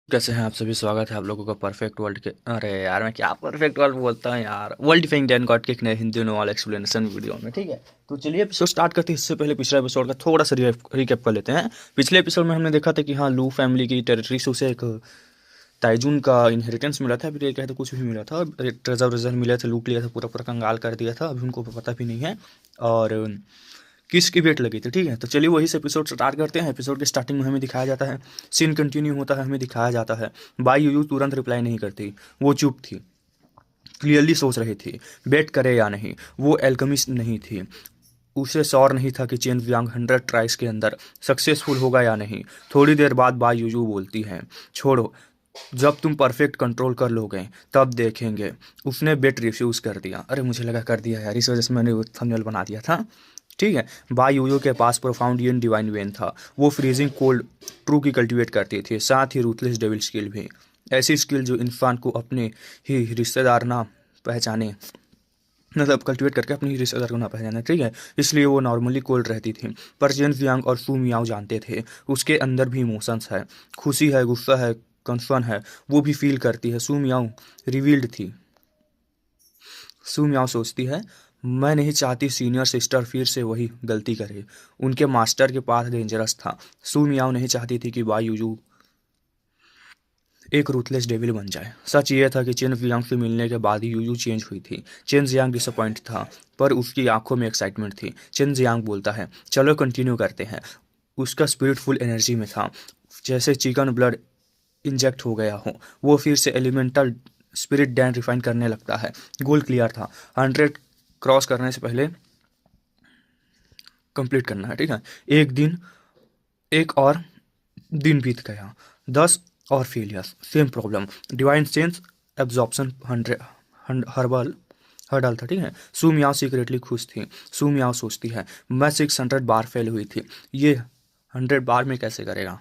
कैसे हैं आप सभी। स्वागत है आप लोगों का परफेक्ट वर्ल्ड के। अरे यार मैं क्या परफेक्ट वर्ल्ड बोलता हूँ यार, वर्ल्ड डिफाइंग डैन गॉड के एक नए हिंदी नॉवल एक्सप्लेनेशन वीडियो में। ठीक है, तो चलिए एपिसोड स्टार्ट करते हैं। इससे पहले पिछले एपिसोड का थोड़ा सा रिकैप कर लेते हैं। पिछले एपिसोड में हमने देखा था कि हाँ, लू फैमिली की टेरिटरी से उसे एक ताइजून का इनहेरिटेंस मिला था। फिर ये कहते कुछ भी मिला था, ट्रेजर वेजर मिले थे, लूट लिया था, पूरा पूरा कंगाल कर दिया था। अभी उनको पता भी नहीं है और किसकी वेट लगी थी। ठीक है, तो चलिए वही से एपिसोड स्टार्ट करते हैं। एपिसोड के स्टार्टिंग में हमें दिखाया जाता है, सीन कंटिन्यू होता है, हमें दिखाया जाता है बाई यूयू तुरंत रिप्लाई नहीं करती। वो चुप थी, क्लियरली सोच रही थी बेट करे या नहीं। वो एल्केमिस्ट नहीं थी, उसे श्योर नहीं था कि चेन वियांग 100 ट्राइज के अंदर सक्सेसफुल होगा या नहीं। थोड़ी देर बाद बाई यूयू बोलती है, छोड़ो, जब तुम परफेक्ट कंट्रोल कर लोगे तब देखेंगे। उसने बेट रिफ्यूज कर दिया। अरे मुझे लगा कर दिया यार, इस वजह से मैंने थंबनेल बना दिया था। ठीक है, बाई यूयो के पास प्रोफाउंड इन डिवाइन वेन था। वो फ्रीजिंग कोल्ड ट्रू की कल्टीवेट करती थी, साथ ही रूथलेस डेविल स्किल भी। ऐसी स्किल जो इंसान को अपने ही रिश्तेदार ना पहचाने, मतलब कल्टीवेट करके अपनी ही रिश्तेदार को ना पहचाने। ठीक है, इसलिए वो नॉर्मली कोल्ड रहती थी। पर जेन जियांग और सू मियाओ जानते थे उसके अंदर भी इमोशंस है, खुशी है, गुस्सा है, कंसर्न है, वो भी फील करती है। सू मियाओ रिवील्ड थी। सू मियाओ सोचती है, मैं नहीं चाहती सीनियर सिस्टर फिर से वही गलती करे। उनके मास्टर के पास डेंजरस था। सू मियाओ नहीं चाहती थी कि वाई यूजू एक रूथलेस डेविल बन जाए। सच ये था कि चेन जियांग से मिलने के बाद ही यूयू चेंज हुई थी। चेन जियांग डिसअपॉइंट था, पर उसकी आंखों में एक्साइटमेंट थी। चेन जियांग बोलता है, चलो कंटिन्यू करते हैं। उसका स्पिरिट फुल एनर्जी में था, जैसे चिकन ब्लड इंजेक्ट हो गया हो। वो फिर से एलिमेंटल स्पिरिट डैन रिफाइन करने लगता है। गोल क्लियर था, 100 क्रॉस करने से पहले कंप्लीट करना है। ठीक है, एक दिन, एक और दिन बीत गया। 10 और failures, same problem, divine sense absorption 100 herbal hurdle था। ठीक है, सू मियाओ सीक्रेटली खुश थी। सू मियाओ सोचती है, मैं 600 बार फेल हुई थी, ये 100 बार में कैसे करेगा।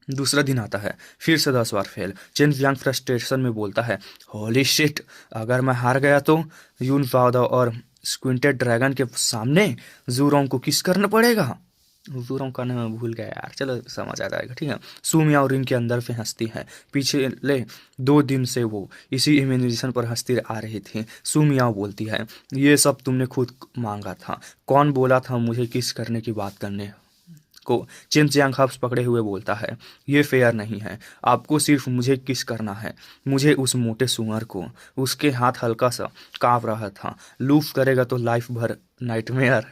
दूसरा दिन आता है, फिर से 10 बार फेल। चेन जियांग फ्रस्ट्रेशन में बोलता है, होली शिट, अगर मैं हार गया तो यून फाओदा और स्क्विंटेड ड्रैगन के सामने जूरोंग को किस करना पड़ेगा। जूरोंग का नाम भूल गया यार, चलो समझ आ जाएगा। ठीक है, सुमिया और रिंग के अंदर से हंसती है। पिछले 2 दिन से वो इसी इमेजिनेशन पर हंसती आ रही थी। सुमिया बोलती है, ये सब तुमने खुद मांगा था। कौन बोला था मुझे किस करने की बात करने को। चिन चियांग हब्स पकड़े हुए बोलता है, ये फेयर नहीं है, आपको सिर्फ मुझे किस करना है। मुझे उस मोटे सुअर को। उसके हाथ हल्का सा कांप रहा था। लूफ करेगा तो लाइफ भर नाइटमेयर,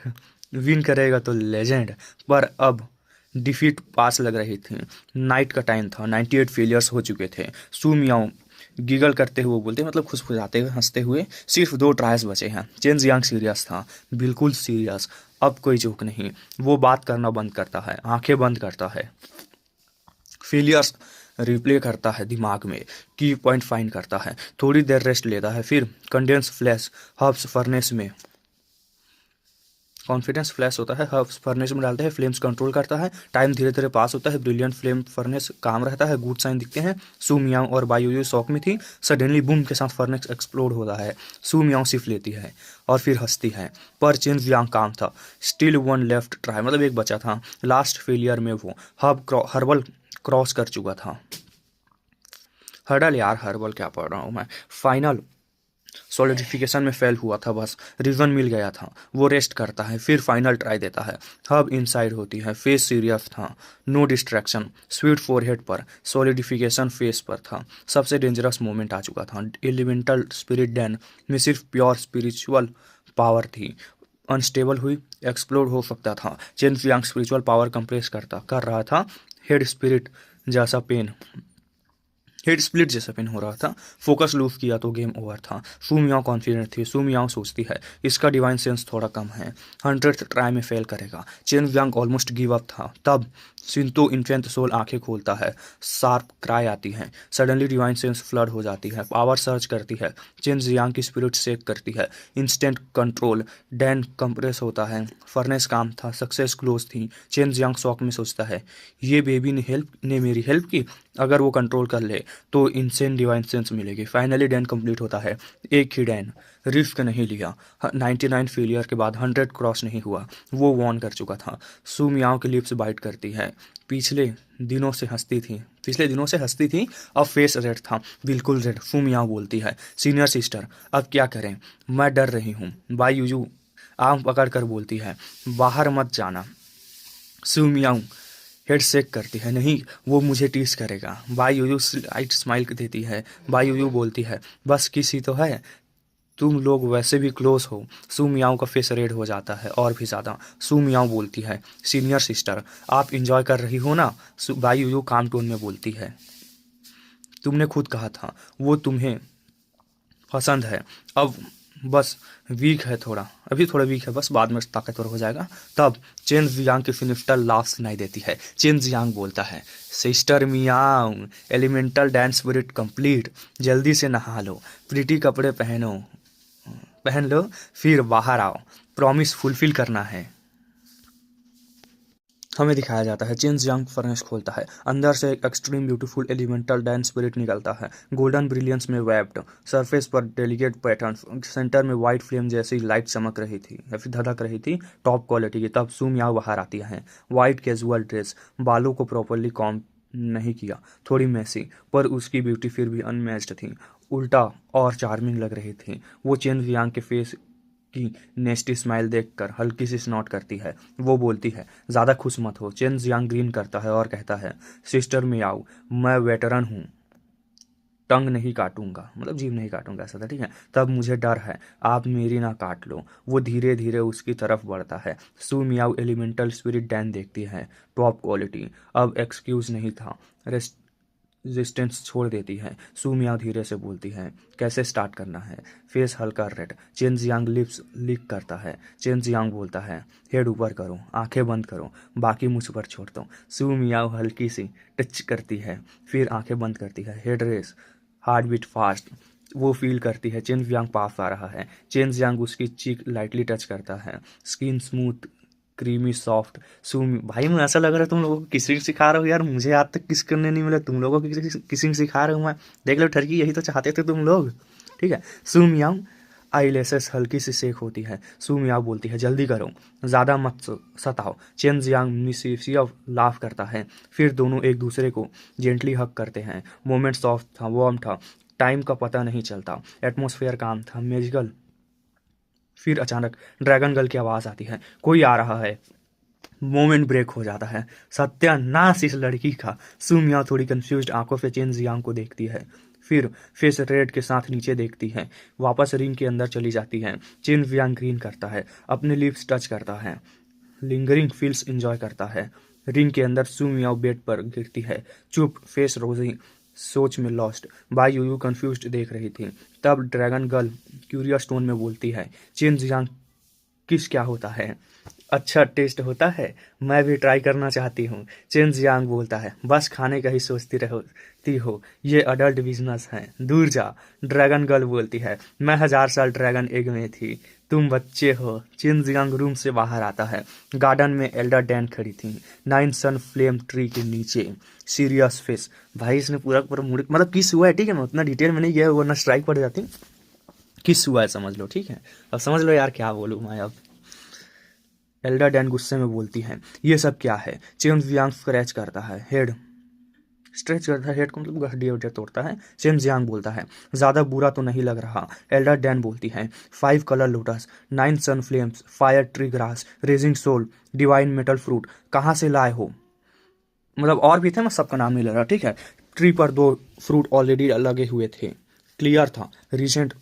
विन करेगा तो लेजेंड। पर अब डिफीट पास लग रही थी। नाइट का टाइम था, 98 फेलियर्स हो चुके थे। सू मियाओ गिगल करते हुए बोलते, मतलब खुशफुसाते हुए, हंसते हुए, सिर्फ 2 ट्रायल्स बचे हैं। चेन जियांग सीरियस था, बिल्कुल सीरियस। अब कोई जोक नहीं। वो बात करना बंद करता है, आंखें बंद करता है, फेलियर्स रिप्ले करता है दिमाग में, की पॉइंट फाइंड करता है, थोड़ी देर रेस्ट लेता है, फिर कंडेंस फ्लैश हब्स फर्नेस में कॉन्फिडेंस फ्लैश होता है, हर्ब्स फर्नेस में डालते हैं, फ्लेम्स कंट्रोल करता है, टाइम धीरे धीरे पास होता है, ब्रिलियंट फ्लेम फर्नेस काम रहता है, गुड साइन दिखते हैं। सू मियाओ और बायूयू शॉक में थी। सडनली बूम के साथ फर्नेस एक्सप्लोड होता है। सू मियाओ सिर्फ लेती है और फिर हंसती है। पर चेन जियांग काम था, स्टिल वन लेफ्ट ट्राई, मतलब एक बचा था। लास्ट फेलियर में वो हर्बल क्रॉस कर चुका था। हर्डल यार, हर्बल क्या पढ़ रहा हूँ मैं। फाइनल सॉलिडिफिकेशन में फेल हुआ था, बस रिवन मिल गया था। वो रेस्ट करता है, फिर फाइनल ट्राई देता है। हब इनसाइड होती है, फेस सीरियस था, नो डिस्ट्रैक्शन, स्वीट फोरहेड पर, सॉलिडिफिकेशन फेस पर था। सबसे डेंजरस मोमेंट आ चुका था। एलिमेंटल स्पिरिट डैन में सिर्फ प्योर स्पिरिचुअल पावर थी। अनस्टेबल हुई, एक्सप्लोड हो सकता था। Chain Jiang spiritual power compress कर रहा था। हेड स्पिरिट जैसा पेन, हेड स्प्लिट जैसा पेन हो रहा था। फोकस लूज किया तो गेम ओवर था। सू मियाओ कॉन्फिडेंट थी। सू मियाओ सोचती है, इसका डिवाइन सेंस थोड़ा कम है, 100th ट्राई में फेल करेगा। Chain Jiang almost give up था। तब सिंतो इन्फेंट सोल आंखें खोलता है, शार्प क्राई आती है, सडनली डिवाइन सेंस फ्लड हो जाती है, पावर सर्च करती है। चेन जियांग की स्पिरिट शेक करती है, इंस्टेंट कंट्रोल, डैन कंप्रेस होता है, फर्नेस काम था, सक्सेस क्लोज थी। चेन जियांग शॉक में सोचता है, ये बेबी ने मेरी हेल्प की। अगर वो कंट्रोल कर ले तो इनसेन डिवाइन सेंस मिलेगी। फाइनली डैन कंप्लीट होता है। एक ही डैन रिस्क नहीं लिया। 99 फेलियर के बाद 100 क्रॉस नहीं हुआ। वो वॉर्न कर चुका था। सू मियाओ की लिप्स बाइट करती है। पिछले दिनों से हंसती थी, अब फेस रेड था, बिल्कुल रेड। सू मियाओ बोलती है, सीनियर सिस्टर अब क्या करें, मैं डर रही हूँ। बाई यूयू आम पकड़ कर बोलती है, बाहर मत जाना। सू मियाओ हेड शेक करती है, नहीं वो मुझे टीस करेगा। बाई यूयू लाइट स्माइल देती है। बाई यूयू बोलती है, बस किसी तो है, तुम लोग वैसे भी क्लोज हो। सू मियाओ का फेस रेड हो जाता है और भी ज़्यादा। सू मियाओ बोलती है, सीनियर सिस्टर आप इंजॉय कर रही हो ना। बाई यूयू काम टोन में बोलती है, तुमने खुद कहा था वो तुम्हें पसंद है। अब बस वीक है थोड़ा, अभी थोड़ा वीक है, बस बाद में ताकतवर हो जाएगा। तब चेन जियांग की फिनिफ्टर लाफ सुनाई देती है। चेन जियांग बोलता है, sister Miao elemental dance spirit complete, जल्दी से नहा लो, प्रिटी कपड़े पहन लो, फिर बाहर आओ, प्रॉमिस फुलफिल करना है। हमें दिखाया जाता है चेन जियांग फर्नेस खोलता है। अंदर से एक extreme beautiful elemental dance spirit निकलता है, गोल्डन ब्रिलियंस में वेब्ड, सरफेस पर डेलिकेट पैटर्न, सेंटर में वाइट फ्लेम जैसी लाइट चमक रही थी या फिर धधक रही थी, टॉप क्वालिटी की। तब सू मियाओ बाहर आती है। वाइट कैजुअल ड्रेस, बालों को प्रॉपरली कॉम्ब नहीं किया, थोड़ी मैसी, पर उसकी ब्यूटी फिर भी अनमैच्ड थी, उल्टा और चार्मिंग लग रही थी। वो चेन जियांग के फेस की नेस्टी स्माइल देखकर हल्की सी स्नॉट करती है। वो बोलती है, ज़्यादा खुश मत हो। चेन जियांग ग्रीन करता है और कहता है, सिस्टर मियाओ मैं वेटरन हूँ, टंग नहीं काटूंगा, मतलब जीभ नहीं काटूंगा, ऐसा था, ठीक है। तब मुझे डर है आप मेरी ना काट लो। वो धीरे धीरे उसकी तरफ बढ़ता है। सू मियाओ एलिमेंटल स्पिरिट डैन देखती है, टॉप क्वालिटी। अब एक्सक्यूज नहीं था, रेजिस्टेंस छोड़ देती है। सू मियाओ धीरे से बोलती है, कैसे स्टार्ट करना है। फेस हल्का रेड। चेन जियांग लिप्स लिक करता है। चेन जियांग बोलता है, हेड ऊपर करो, आंखें बंद करो, बाकी मुझ पर छोड़ दो। सू मियाओ हल्की सी टच करती है, फिर आंखें बंद करती है। Head race, heart beat fast. वो फील करती है चेन जियांग पास आ रहा है। चेन जियांग उसकी चीक लाइटली टच करता है। Skin smooth creamy soft. भाई मैं ऐसा लग रहा है तुम लोगों को किसिंग सिखा रहा हो यार, मुझे आज तक किस करने नहीं मिला, तुम लोगों को किसिंग सिखा रहा हूँ मैं। देख लो ठरकी, यही तो चाहते थे तुम लोग, ठीक है। सू मियाओ आईलैशेस हल्की सी शेक होती है। सू मियाओ बोलती है, जल्दी करो, ज़्यादा मत सताओ। चेन जियांग मिसिसियस लाफ करता है। फिर दोनों एक दूसरे को जेंटली हक करते हैं। मोमेंट सॉफ्ट था, वार्म था, टाइम का पता नहीं चलता, एटमॉस्फेयर काम था, मैजिकल। फिर अचानक ड्रैगन गर्ल की आवाज़ आती है, कोई आ रहा है। मोमेंट ब्रेक हो जाता है। सत्यानाश इस लड़की का। सू मियाओ थोड़ी कंफ्यूज्ड आंखों से चेन जियांग को देखती है, फिर फेस रेड के साथ नीचे देखती है, वापस रिंग के अंदर चली जाती है। चेन जियांग ग्रीन करता है, अपने लिप्स टच करता है, लिंगरिंग फील्स एंजॉय करता है। रिंग के अंदर सू मियाओ बेड पर गिरती है, चुप, फेस रोजी, सोच में लॉस्ट। बाई यूयू कंफ्यूज्ड देख रही थी। तब ड्रैगन गर्ल क्यूरियस टोन में बोलती है, चेन जियांग किस क्या होता है, अच्छा टेस्ट होता है, मैं भी ट्राई करना चाहती हूँ। चेन जियांग बोलता है, बस खाने का ही सोचती रहती हो, ये अडल्ट बिजनेस है, दूर जा। ड्रैगन गर्ल बोलती है, मैं 1000 साल ड्रैगन एग में थी, तुम बच्चे हो। चेन जियांग रूम से बाहर आता है। गार्डन में एल्डर डैन खड़ी थी, 9 सन फ्लेम ट्री के नीचे, सीरियस फेस। भाई इसने पूरा पूरा मूड, मतलब किस हुआ है, ठीक है, मैं उतना डिटेल में नहीं गया वरना स्ट्राइक पड़ जाती। किस हुआ है समझ लो, ठीक है। अब समझ लो यार क्या बोलूँ मैं अब। एल्डर डैन गुस्से में बोलती है, ये सब क्या है। चेन जियांग स्क्रैच करता है हेड, स्ट्रेच करता है हेड को, मतलब हड्डी वड्डी तोड़ता है। चेन जियांग बोलता है, ज़्यादा बुरा तो नहीं लग रहा। एल्डर डैन बोलती है, 5 colour lotus, 9 sun flames, fire tree grass, raging soul, divine metal fruit, कहाँ से लाए हो। मतलब और भी थे, मैं सबका नाम नहीं ले रहा, ठीक है। ट्री पर 2 फ्रूट ऑलरेडी लगे हुए थे, क्लियर था, रिसेंट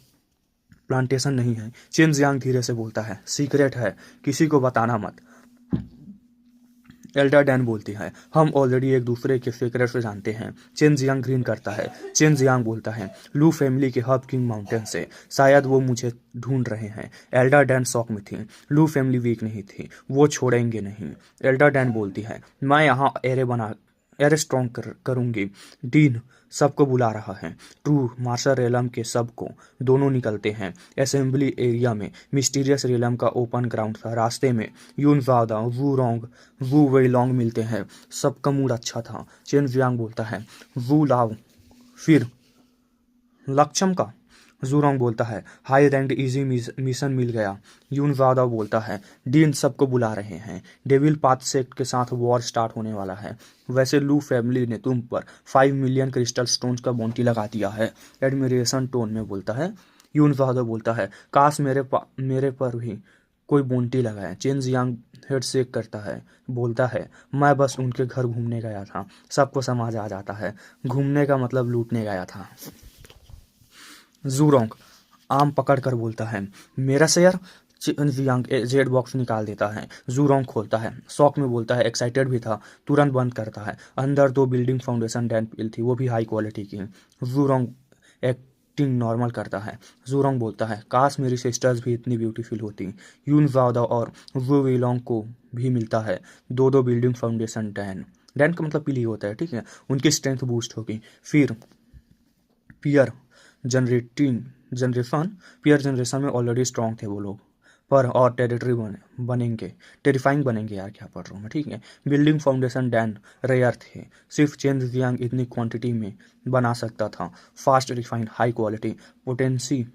प्लांटेशन नहीं है। चेन जियांग धीरे से बोलता है, सीक्रेट है, किसी को बताना मत। एल्डर डैन बोलती है, हम ऑलरेडी एक दूसरे के सीक्रेट से जानते हैं। चेन जियांग ग्रीन करता है। चेन जियांग बोलता है, लू फैमिली के हब किंग माउंटेन से, शायद वो मुझे ढूंढ रहे हैं। एल्डर डैन शॉक में थी, लू फैमिली वीक नहीं थी, वो छोड़ेंगे नहीं। एल्डर डैन बोलती है, मैं यहाँ एरे स्ट्रॉन्ग करूंगी। डीन सबको बुला रहा है, ट्रू मार्शल रेलम के सबको। दोनों निकलते हैं। असेंबली एरिया में मिस्टीरियस रेलम का ओपन ग्राउंड था। रास्ते में यून ज़्यादा, वू रोंग, वू वेई लॉन्ग मिलते हैं। सबका मूड अच्छा था। चेन जियांग बोलता है, वू लाओ फिर लक्षम का जूरोंग बोलता है हाई रैंक इजी मिशन मिल गया। यून वादा बोलता है डीन सबको बुला रहे हैं, डेविल पाथ सेक्ट के साथ वॉर स्टार्ट होने वाला है। वैसे लू फैमिली ने तुम पर 5 मिलियन क्रिस्टल स्टोन्स का बाउंटी लगा दिया है, एडमिरेशन टोन में बोलता है। यून वादा बोलता है काश मेरे पर भी कोई बाउंटी लगाए। चेन जियांग हेड शेक करता है, बोलता है मैं बस उनके घर घूमने गया था। सबको समझ आ जाता है घूमने का मतलब लूटने गया था। जूरोंग आम पकड़ कर बोलता है मेरा शेयर। जियांग जेड बॉक्स निकाल देता है। जूरोंग खोलता है, शौक में बोलता है एक्साइटेड भी था, तुरंत बंद करता है। अंदर 2 बिल्डिंग फाउंडेशन डैन पिल थी, वो भी हाई क्वालिटी की। जूरोंग एक्टिंग नॉर्मल करता है। जूरोंग बोलता है काश मेरी सिस्टर्स भी इतनी ब्यूटीफुल होती। यून वाओदा और वू वेलोंग को भी मिलता है 2 बिल्डिंग फाउंडेशन डैन। डैन का मतलब पीली होता है, ठीक है। उनकी स्ट्रेंथ बूस्ट होगी। फिर पियर जनरेटिंग जनरेशन पियर जनरेशन में ऑलरेडी स्ट्रांग थे वो लोग, पर और बनेंगे, टेरिफाइंग बनेंगे यार, क्या पढ़ रहा हूँ मैं, ठीक है। बिल्डिंग फाउंडेशन डैन रेयर थे, सिर्फ चेन जियांग इतनी क्वांटिटी में बना सकता था। Fast refined high quality potential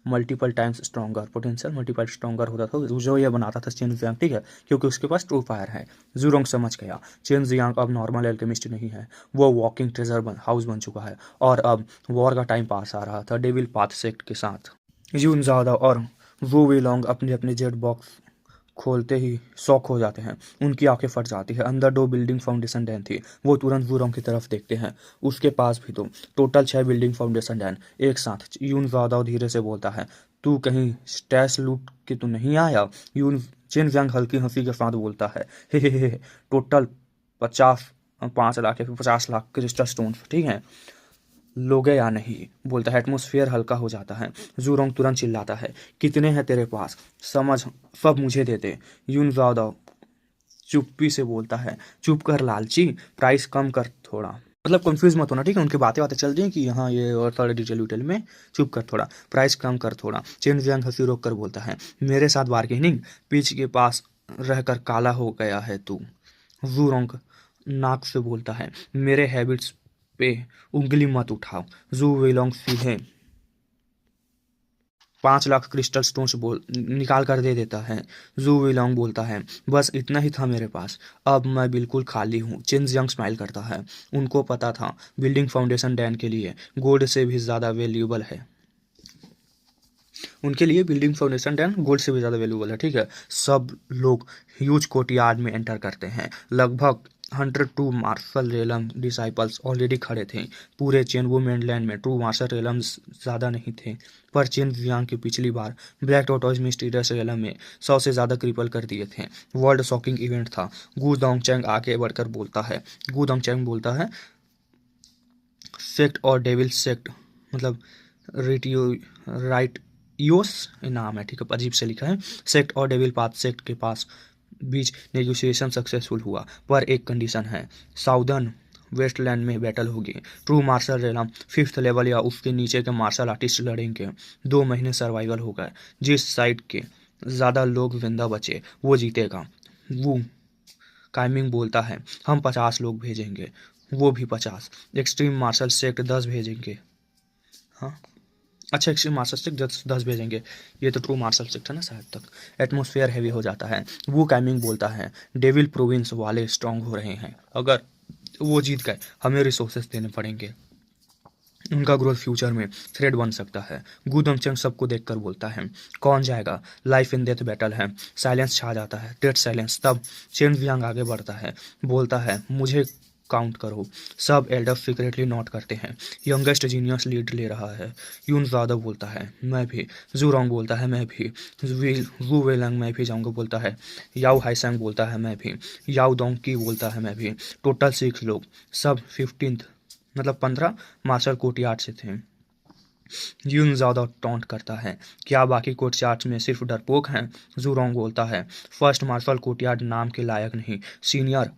multiple stronger होता था जो ये बनाता था चेन जियांग, ठीक है, क्योंकि उसके पास ट्रू फायर है। जूरोंग समझ गया चेन जियांग अब नॉर्मल एल्केमिस्ट नहीं है, वो वॉकिंग ट्रेजर हाउस बन चुका है और अब वॉर का टाइम पास आ रहा था डेविल पाथ सेक्ट के साथ। यून ज़्यादा और वो वेलोंग अपने अपने जेट बॉक्स खोलते ही शॉक हो जाते हैं, उनकी आंखें फट जाती है। अंदर 2 बिल्डिंग फाउंडेशन डैन थी, वो तुरंत जूरोंग की तरफ देखते हैं, उसके पास भी तो टोटल 6 बिल्डिंग फाउंडेशन डैन एक साथ। यून वादाव धीरे से बोलता है तू कहीं स्टैश लूट के तो नहीं आया। यून चेन जंग हल्की हंसी के साथ बोलता है हे टोटल 5 लाख या फिर 50 लाख क्रिस्टल स्टोन, ठीक है, लोगे या नहीं, बोलता है। एटमोसफियर हल्का हो जाता है। जूरोंग तुरंत चिल्लाता है कितने हैं तेरे पास, समझ सब मुझे दे दे। यून जाओ चुप्पी से बोलता है चुप कर लालची, प्राइस कम कर थोड़ा। मतलब कंफ्यूज मत होना, ठीक है, उनकी बातें चल रही हैं कि हाँ ये और थोड़ा डिटेल में, चुप कर थोड़ा, प्राइस कम कर थोड़ा। चेन जियांग हंसी रोक कर बोलता है मेरे साथ बार्गेनिंग, पिच के पास रहकर काला हो गया है तू। जूरोंग नाक से बोलता है मेरे हैबिट्स पे उंगली मत उठाओ। जू वेलोंग सीधे 5 लाख क्रिस्टल स्टोन्स बोल निकाल कर दे देता है। जू वेलोंग बोलता है बस इतना ही था मेरे पास, अब मैं बिल्कुल खाली हूँ। चिन जियांग स्माइल करता है, उनको पता था बिल्डिंग फाउंडेशन डैन के लिए गोल्ड से भी ज़्यादा वैल्यूबल है। उनके लिए बिल्डिंग फाउंडेशन डैन गोल्ड से भी ज़्यादा वैल्यूबल है, ठीक है। सब लोग ह्यूज कोर्टयार्ड में एंटर करते हैं। लगभग 102 मार्शल रेलम डिसाइपल्स ऑलरेडी खड़े थे। पूरे चेनवू मेनलैंड में ट्रू मार्शल रेलम ज़्यादा नहीं थे, पर चेन जियांग की पिछली बार ब्लैक टॉर्टोइज मिस्टीरियस रेलम में 100 से ज़्यादा क्रिपल कर दिए थे। वर्ल्ड शॉकिंग इवेंट था। गू डोंगचैंग आगे बढ़कर बोलता है, गू डोंगचैंग बोलता है सेक्ट और डेविल सेक्ट मतलब रिटियो राइट योस नाम है, ठीक है, अजीब से लिखा है। सेक्ट और डेविल पाथ सेक्ट के पास बीच नेगोशिएशन सक्सेसफुल हुआ, पर एक कंडीशन है, साउदर्न वेस्टलैंड में बैटल होगी। ट्रू मार्शल रेलम 5th लेवल या उसके नीचे के मार्शल आर्टिस्ट लड़ेंगे। 2 महीने सर्वाइवल हो गए, जिस साइड के ज़्यादा लोग जिंदा बचे वो जीतेगा। वो काइमिंग बोलता है हम 50 लोग भेजेंगे, वो भी 50। एक्सट्रीम मार्शल सेक्ट 10 भेजेंगे। हाँ अच्छा, एक्सट्रीम मार्शल सेक्ट 10 भेजेंगे, ये तो ट्रू मार्शल सेक्ट है ना शायद तक। एटमोसफेयर हैवी हो जाता है। वो काइमिंग बोलता है डेविल प्रोविंस वाले स्ट्रांग हो रहे हैं, अगर वो जीत गए हमें रिसोर्सेस देने पड़ेंगे, उनका ग्रोथ फ्यूचर में थ्रेड बन सकता है। गुदमचंग सबको देखकर बोलता है कौन जाएगा, लाइफ एंड डेथ बैटल है। साइलेंस छा जाता है, डेड साइलेंस। तब चेन जियांग आगे बढ़ता है, बोलता है मुझे काउंट करो। सब एल्डर सीक्रेटली नोट करते हैं। यंगेस्ट जीनियस लीड ले रहा है। यून ज़्यादा बोलता है मैं भी। जूरोंग बोलता है मैं भी। वू वेलंग मैं भी जाऊंगा बोलता है। याओ हाईसैंग बोलता है मैं भी। याओ दोंग बोलता है मैं भी। टोटल 6 लोग, सब 15th मतलब 15 मार्शल कोर्टयार्ड से थे। यून ज़्यादा टॉन्ट करता है क्या बाकी कोर्टयार्ड में सिर्फ डरपोक हैं। जूरोंग बोलता है फर्स्ट मार्शल कोर्टयार्ड नाम के लायक नहीं। सीनियर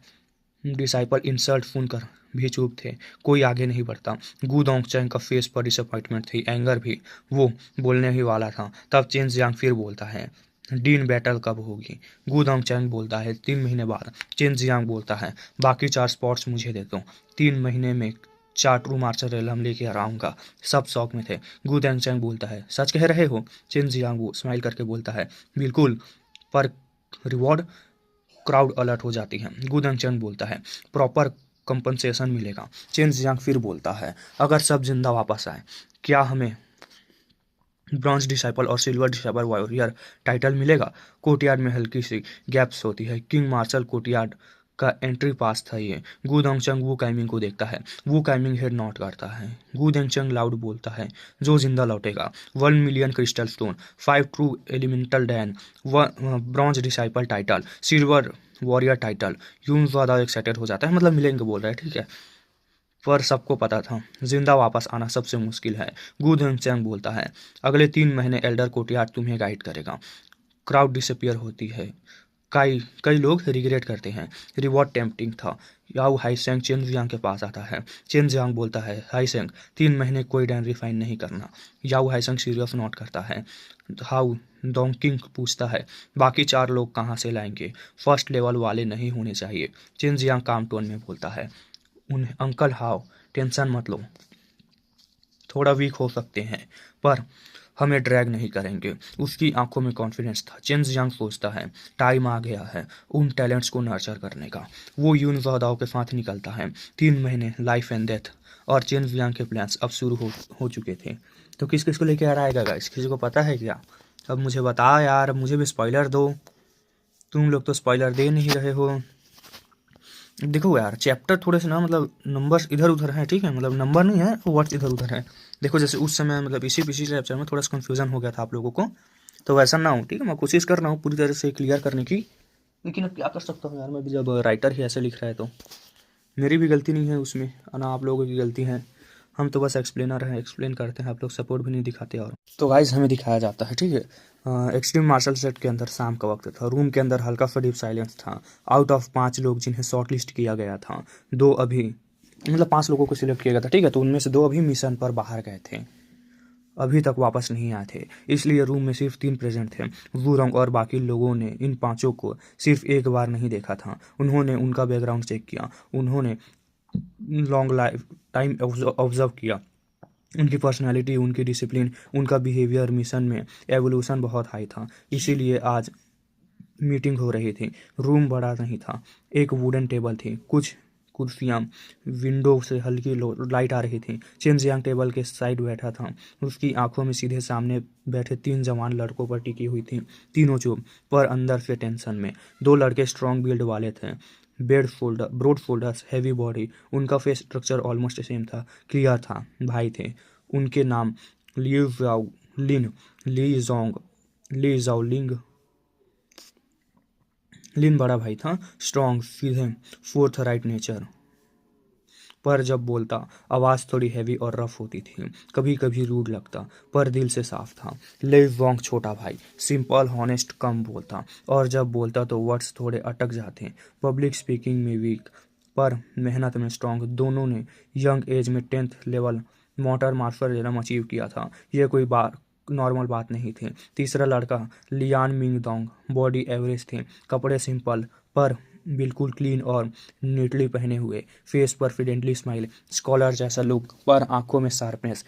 डिसाइपल इंसल्ट सुनकर भी चुप थे, कोई आगे नहीं बढ़ता। गू डोंगचैंग का फेस पर डिसअपॉइंटमेंट थी, एंगर भी। वो बोलने ही वाला था, तब चेन जियांग फिर बोलता है डीन बैटल कब होगी। गू डोंगचैंग बोलता है 3 महीने बाद। चेन जियांग बोलता है बाकी 4 स्पॉट्स मुझे दे दो, 3 महीने में 4 ट्रू मार्शल हम लेके आ रहा हूँ। सब शौक में थे। गू डेंगचैंग बोलता है, सच कह रहे हो? चेन जियांग स्माइल करके बोलता है, बिल्कुल, पर रिवॉर्ड? क्राउड अलर्ट हो जाती है। गू डेंगचैंग बोलता है, प्रॉपर कंपनसेशन मिलेगा। चेन जियांग फिर बोलता है, अगर सब जिंदा वापस आए, क्या हमें ब्रॉन्ज डिसाइपल और सिल्वर डिसाइपल वॉरियर टाइटल मिलेगा? कोर्टयार्ड में हल्की सी गैप्स होती है। किंग मार्शल कोर्टयार्ड का एंट्री पास था ये। गू दोंगचंग वू काइमिंग को देखता है। वू काइमिंग हेड नॉट करता है। गू दोंगचंग लाउड बोलता है, जो जिंदा लौटेगा 1 million crystal stone, 5 true elemental dan, bronze disciple title, silver warrior title. Yun ज्यादा एक्साइटेड हो जाता है, मतलब मिलेंगे बोल रहा है, ठीक है। पर सबको पता था जिंदा वापस आना सबसे मुश्किल है। गू धनचैंग बोलता है, अगले 3 महीने एल्डर कोर्टयार्ड तुम्हें गाइड करेगा। क्राउड डिसअपियर होती है। कई कई लोग रिग्रेट करते हैं। रिवॉर्ड टेम्पटिंग था। याओ हाईसेंग चेन जियांग के पास आता है। चेन जियांग बोलता है, हाईसेंग 3 महीने कोई डैन रिफाइन नहीं करना। याओ हाईसेंग सीरियस नोट करता है। हाउ डोंकिंग पूछता है, बाकी 4 लोग कहाँ से लाएंगे? फर्स्ट लेवल वाले नहीं होने चाहिए। चेन जियांग काम टोन में बोलता है, उन्हें अंकल हाउ टेंशन मत लो, थोड़ा वीक हो सकते हैं पर हमें ड्रैग नहीं करेंगे। उसकी आंखों में कॉन्फिडेंस था। चेन जियांग सोचता है, टाइम आ गया है उन टैलेंट्स को नर्चर करने का। वो यून ज़ोदाओ के साथ निकलता है। 3 महीने लाइफ एंड डेथ और चेन जियांग के प्लान्स अब शुरू हो चुके थे। तो किस किस को लेके आ रहा है गाइस? किसी को पता है क्या? अब मुझे बता यार, अब मुझे भी स्पॉइलर दो। तुम लोग तो स्पॉइलर दे नहीं रहे हो। देखो यार, चैप्टर थोड़े से ना मतलब नंबर्स इधर उधर हैं, ठीक है, मतलब नंबर नहीं है, वर्ड्स इधर उधर हैं। देखो जैसे उस समय मतलब इसी पिछले चैप्टर में थोड़ा सा कन्फ्यूजन हो गया था आप लोगों को, तो वैसा ना हो, ठीक है। मैं कोशिश कर रहा हूँ पूरी तरह से क्लियर करने की, लेकिन अब क्या कर सकता हूँ यार, मैं भी जब राइटर ही ऐसे लिख रहा है तो मेरी भी गलती नहीं है उसमें, ना आप लोगों की गलती है। हम तो बस एक्सप्लेनर हैं, एक्सप्लेन करते हैं, आप लोग सपोर्ट भी नहीं दिखाते। और तो गाइज हमें दिखाया जाता है, ठीक है। एक्सट्रीम मार्शल सेट के अंदर शाम का वक्त था। रूम के अंदर हल्का सा डीप साइलेंस था। आउट ऑफ 5 लोग जिन्हें शॉर्ट लिस्ट किया गया था, 2 अभी, मतलब 5 लोगों को सिलेक्ट किया गया था, ठीक है, तो उनमें से 2 अभी मिशन पर बाहर गए थे, अभी तक वापस नहीं आए थे। इसलिए रूम में सिर्फ 3 प्रेजेंट थे। वूरंग और बाकी लोगों ने इन 5 को सिर्फ एक बार नहीं देखा था। उन्होंने उनका बैकग्राउंड चेक किया, उन्होंने लॉन्ग लाइफ टाइम ऑब्जर्व किया। उनकी पर्सनालिटी, उनकी डिसिप्लिन, उनका बिहेवियर मिशन में एवोल्यूशन बहुत हाई था। इसीलिए आज मीटिंग हो रही थी। रूम बड़ा नहीं था। एक वुडन टेबल थी, कुछ कुर्सियाँ, विंडो से हल्की लाइट आ रही थी। चेन जियांग टेबल के साइड बैठा था। उसकी आंखों में सीधे सामने बैठे 3 जवान लड़कों पर टिकी हुई थी। तीनों चुप, पर अंदर से टेंशन में। 2 लड़के स्ट्रॉन्ग बिल्ड वाले थे, ब्रॉड शोल्डर्स, हैवी बॉडी। उनका फेस स्ट्रक्चर ऑलमोस्ट सेम था, क्लियर था, भाई थे। उनके नाम लियू जाओ लिन, ली जोंग, ली जाओलिंग। लिन बड़ा भाई था, स्ट्रॉन्ग, सीधे, फोर्थ राइट नेचर। पर जब बोलता, आवाज़ थोड़ी हैवी और रफ होती थी, कभी कभी रूड लगता, पर दिल से साफ था। ले वोंग छोटा भाई, सिंपल, हॉनेस्ट, कम बोलता, और जब बोलता तो वर्ड्स थोड़े अटक जाते। पब्लिक स्पीकिंग में वीक, पर मेहनत में स्ट्रॉन्ग। दोनों ने यंग एज में 10th level motor martial realm achieve किया था। ये कोई बात नॉर्मल बात नहीं थी। तीसरा लड़का लियान मिंग दोंग, बॉडी एवरेज थी, कपड़े सिंपल पर बिल्कुल क्लीन और नीटली पहने हुए, फेस पर फ्रीडेंटली स्माइल, स्कॉलर जैसा लुक, पर आंखों में शार्पनेस।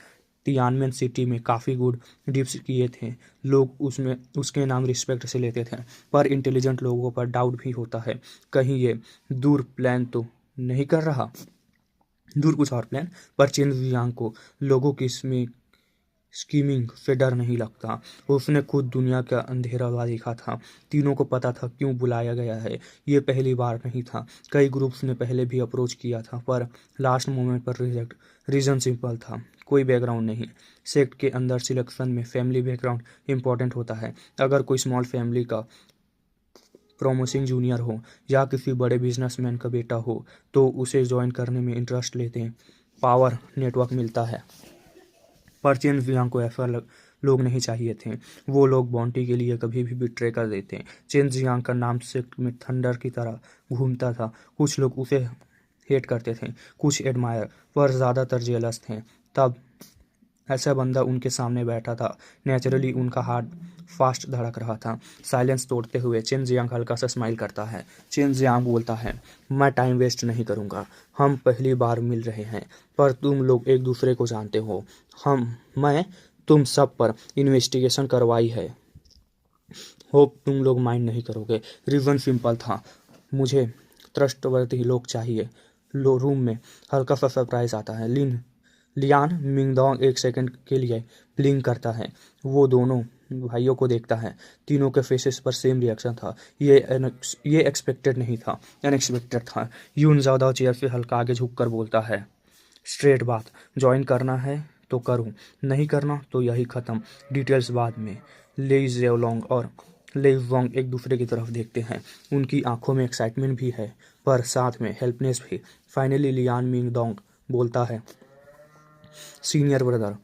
तियानमेन सिटी में काफ़ी गुड डिप्स किए थे। लोग उसमें उसके नाम रिस्पेक्ट से लेते थे, पर इंटेलिजेंट लोगों पर डाउट भी होता है, कहीं ये दूर प्लान तो नहीं कर रहा। दूर कुछ और प्लान, पर चेन जियांग को लोगों की स्कीमिंग से डर नहीं लगता। उसने खुद दुनिया का अंधेरा ला देखा था। तीनों को पता था क्यों बुलाया गया है। ये पहली बार नहीं था, कई ग्रुप्स ने पहले भी अप्रोच किया था, पर लास्ट मोमेंट पर रिजेक्ट। रीज़न सिंपल था, कोई बैकग्राउंड नहीं। सेक्ट के अंदर सिलेक्शन में फैमिली बैकग्राउंड इंपॉर्टेंट होता है। अगर कोई स्मॉल फैमिली का प्रोमिसिंग जूनियर हो या किसी बड़े बिजनेसमैन का बेटा हो तो उसे ज्वाइन करने में इंटरेस्ट लेते हैं। पावर नेटवर्क मिलता है। पर चेन जियांग को ऐसा लोग नहीं चाहिए थे। वो लोग बाउंटी के लिए कभी भी बिट्रे कर देते। चेन जियांग का नाम सेक्ट में थंडर की तरह घूमता था। कुछ लोग उसे हेट करते थे, कुछ एडमायर, पर ज़्यादातर जेलस थे। तब ऐसा बंदा उनके सामने बैठा था। नेचुरली उनका हार्ट फास्ट धड़क रहा था। साइलेंस तोड़ते हुए चेन जियांग हल्का सा स्माइल करता है। चेन जियांग बोलता है, मैं टाइम वेस्ट नहीं करूँगा। हम पहली बार मिल रहे हैं, पर तुम लोग एक दूसरे को जानते हो। मैं तुम सब पर इन्वेस्टिगेशन करवाई है। होप तुम लोग माइंड नहीं करोगे। रीज़न सिंपल था, मुझे ट्रस्टवर्दी लोग चाहिए। रूम में हल्का सा सरप्राइज आता है। लियान मिंगडोंग एक सेकंड के लिए ब्लिंक करता है। वो दोनों भाइयों को देखता है। तीनों के फेसेस पर सेम रिएक्शन था। ये एक्सपेक्टेड नहीं था, अनएक्सपेक्टेड था। यून ज़्यादा चेयर से हल्का आगे झुक कर बोलता है, स्ट्रेट बात, ज्वाइन करना है तो करूं, नहीं करना तो यही ख़त्म, डिटेल्स बाद में। लेई जेओलोंग और लेई वोंग एक दूसरे की तरफ देखते हैं। उनकी आंखों में एक्साइटमेंट भी है, पर साथ में हेल्पनेस भी। फाइनली लियान मिंगडोंग बोलता है, सीनियर ब्रदर,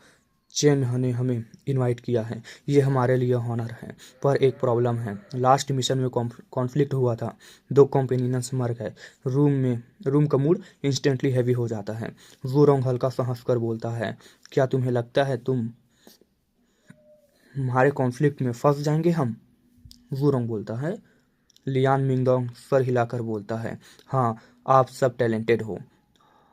चेन ने हमें इनवाइट किया है, ये हमारे लिए ऑनर है, पर एक प्रॉब्लम है। लास्ट मिशन में कॉन्फ्लिक्ट हुआ था, 2 कंपेनियंस मर गए। रूम का मूड इंस्टेंटली हैवी हो जाता है। वूरोंग हल्का सा हंस कर बोलता है, क्या तुम्हें लगता है तुम हमारे कॉन्फ्लिक्ट में फंस जाएंगे हम? वूरोंग बोलता है। लियान मिंगडोंग सर हिलाकर बोलता है, हाँ, आप सब टैलेंटेड हो,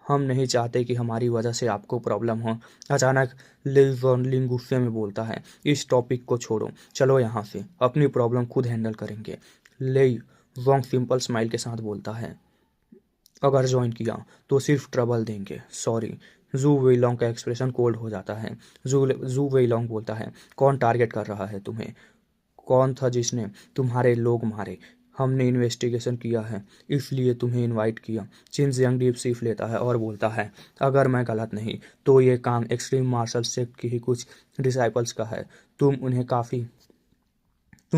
हम नहीं चाहते कि हमारी वजह से आपको प्रॉब्लम हो। अचानक लिंग गुस्से में बोलता है, इस टॉपिक को छोड़ो, चलो यहाँ से, अपनी प्रॉब्लम खुद हैंडल करेंगे। लेई वोंग सिंपल स्माइल के साथ बोलता है, अगर ज्वाइन किया तो सिर्फ ट्रबल देंगे, सॉरी। जू वेइलोंग का एक्सप्रेशन कोल्ड हो जाता है। जू वेइलोंग बोलता है, कौन टारगेट कर रहा है तुम्हें? कौन था जिसने तुम्हारे लोग मारे? हमने इन्वेस्टिगेशन किया है, इसलिए तुम्हें इनवाइट किया। चिन जियांग डीप सीफ लेता है और बोलता है, अगर मैं गलत नहीं तो ये काम एक्सट्रीम मार्शल सेक्ट की ही कुछ डिसाइपल्स का है। तुम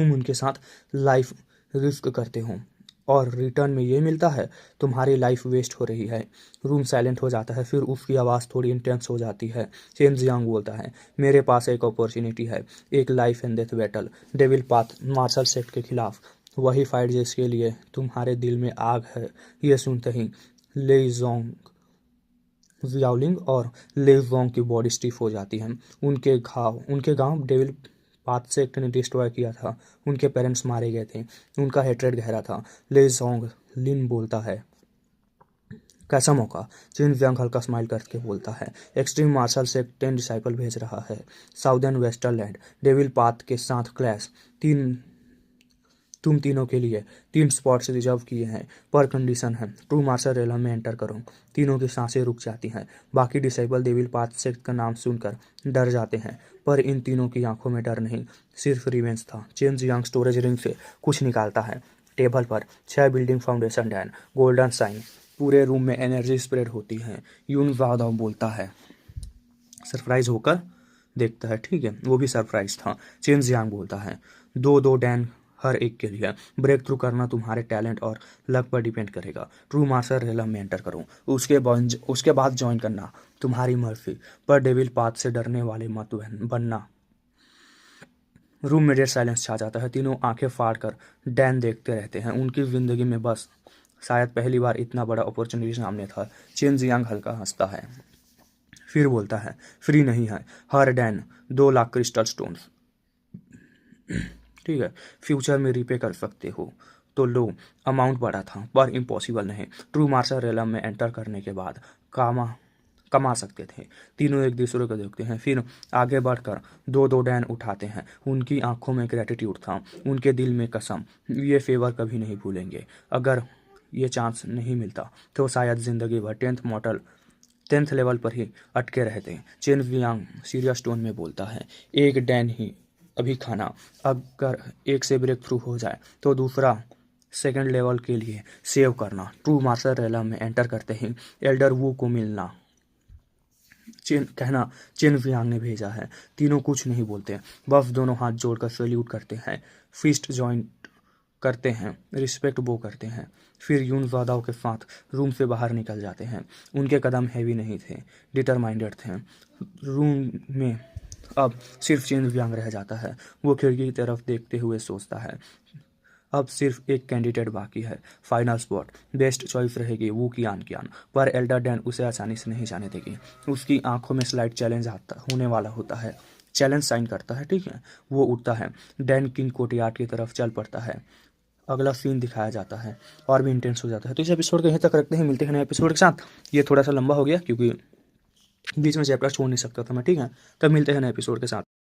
उनके साथ लाइफ रिस्क करते हो और रिटर्न में ये मिलता है, तुम्हारी लाइफ वेस्ट हो रही है। रूम साइलेंट हो जाता है, फिर उसकी आवाज़ थोड़ी इंटेंस हो जाती है। चेन जियांग बोलता है, मेरे पास एक अपॉर्चुनिटी है, एक life and death battle, devil path martial sect के खिलाफ, वही फाइट जिसके लिए तुम्हारे दिल में आग है। ये सुनते ही ले जोंग जियाओलिंग और ले जोंग की बॉडी स्टिफ हो जाती है। उनके गांव डेविल पाथ सेक्ट ने डिस्ट्रॉय किया था, उनके पेरेंट्स मारे गए थे, उनका हेट्रेड गहरा था। ले जोंग लिन बोलता है, कैसा मौका? चिन जियांग हल्का स्माइल करके बोलता है, एक्सट्रीम मार्शल से 10 डिसाइपल भेज रहा है, साउदर्न वेस्टरलैंड डेविल पाथ के साथ क्लैश। तुम तीनों के लिए 3 स्पॉट्स रिजर्व किए हैं, पर कंडीशन है, ट्रू मार्शल रेलम में एंटर करो। तीनों की सांसें रुक जाती हैं। बाकी डिसेबल डेविल पाथ सेक्ट का नाम सुनकर डर जाते हैं, पर इन तीनों की आंखों में डर नहीं, सिर्फ रिवेंज था। चेन जियांग स्टोरेज रिंग से कुछ निकालता है। टेबल पर 6 building foundation dan, golden sign, पूरे रूम में एनर्जी स्प्रेड होती है। यून वादाओ बोलता है, सरप्राइज होकर देखता है, ठीक है, वो भी सरप्राइज था। चेन जियांग बोलता है, 2-2 डैन हर एक के लिए। ब्रेक थ्रू करना तुम्हारे टैलेंट और लक पर डिपेंड करेगा। ट्रू मार्शल रेलम में एंटर करो, उसके बाद ज्वाइन करना तुम्हारी मर्जी, पर डेविल पाथ से डरने वाले मत बनना। रूम में डेड साइलेंस छा जाता है। तीनों आंखें फाड़ कर डैन देखते रहते हैं। उनकी जिंदगी में बस शायद पहली बार इतना बड़ा अपॉर्चुनिटी सामने था। चेन जियांग हल्का हंसता है, फिर बोलता है, फ्री नहीं है, हर डैन 2 लाख क्रिस्टल स्टोन्स, ठीक है, फ्यूचर में रीपे कर सकते हो तो लो। अमाउंट बड़ा था, पर इम्पॉसिबल नहीं। ट्रू मार्शल रेलम में एंटर करने के बाद कमा सकते थे। तीनों एक दूसरे को देखते हैं, फिर आगे बढ़कर 2-2 डैन उठाते हैं। उनकी आंखों में ग्रेटिट्यूड था, उनके दिल में कसम, ये फेवर कभी नहीं भूलेंगे। अगर ये चांस नहीं मिलता तो शायद ज़िंदगी भर 10th लेवल पर ही अटके रहते। चेन वियांग सीरियस टोन में बोलता है, एक डैन ही अभी खाना, अगर एक से ब्रेक थ्रू हो जाए तो दूसरा सेकंड लेवल के लिए सेव करना। ट्रू मार्शल रेलम में एंटर करते ही एल्डर वू को मिलना, चेन वियांग ने भेजा है। तीनों कुछ नहीं बोलते, बस दोनों हाथ जोड़कर सैल्यूट करते हैं, फिस्ट जॉइंट करते हैं, रिस्पेक्ट बो करते हैं, फिर यून वादाओ के साथ रूम से बाहर निकल जाते हैं। उनके कदम हैवी नहीं थे, डिटरमाइंडेड थे। रूम में अब सिर्फ चेन वियांग रह जाता है। वो खिड़की की तरफ देखते हुए सोचता है, अब सिर्फ एक कैंडिडेट बाकी है, फाइनल स्पॉट। बेस्ट चॉइस रहेगी वू कियान, पर एल्डर डैन उसे आसानी से नहीं जाने देगी। उसकी आंखों में स्लाइड चैलेंज होने वाला होता है। चैलेंज साइन करता है, ठीक है। वो उठता है, डैन किंग कोर्टयार्ड की तरफ चल पड़ता है। अगला सीन दिखाया जाता है और भी इंटेंस हो जाता है। तो इस एपिसोड को यहीं तक रखते हैं, मिलते हैं नए एपिसोड के साथ। ये थोड़ा सा लंबा हो गया क्योंकि बीच में चैप्टर छोड़ नहीं सकता था मैं, ठीक है। तब मिलते हैं नए एपिसोड के साथ।